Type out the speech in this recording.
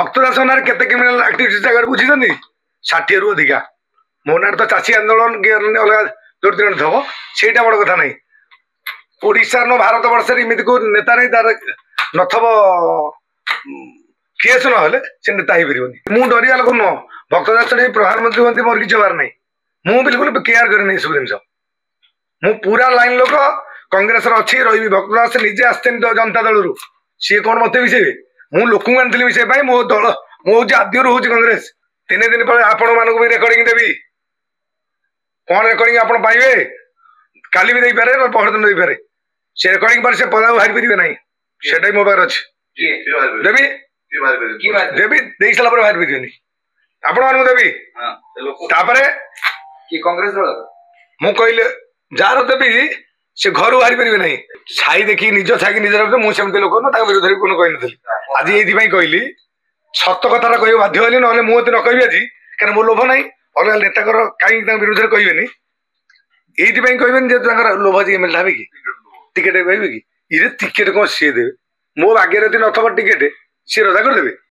भक्त दास ना केते क्रिमिनाल एक्टिविटीज जगह बुझी 60 रु अधिका मो ना तो चाषी आंदोलन अलग जोड़ दिन थब से बड़ कथा नहीं ओडिशा न भारत वर्ष इमित को नेता नहीं तार नथब केस ना से नेता हो पार मुझे डरिया लोक नुह भक्त दास प्रधानमंत्री हमें मोर किसी हबार नहीं मुझे बिल्कुल केयर करनी सब जिन मु पूरा लाइन लोक कांग्रेस अच्छी रही भक्त दास निजे आसते जनता दल रू सी कौन मत विषय मु लोक आनी विषय मो दल मुझे आद्य हूँ कांग्रेस 3 दिन पर आपण मानक भी रेकर्डिंग देवी कौन रेकर्डिंग आप पाइबे काली भी दे पारे पहरदिन दे पारे से रेकर्डिंग पर से पदा बाहर पारे ना से मो पाखे अच्छे देवी देवी दे सारा बाहर पारे आपण मानक देवी कांग्रेस दल मु कहले जार देवी से घर बाहर पारे ना छाई देखी निज छाई निज मुझे लोक ना विरोध में कही आज ये कहली सत कथा कह बाध्य हली ना मुझे न कहि आज क्या मो लोभ ना अलग नेता कहीं विरोध में कहबेनि ये कहबेनि लोभ जी एम एल हे कि टिकेट कहे कि ये टिकेट कौन सी देवे मो भाग्य यदि नथब टिकेट सी रजा करदे।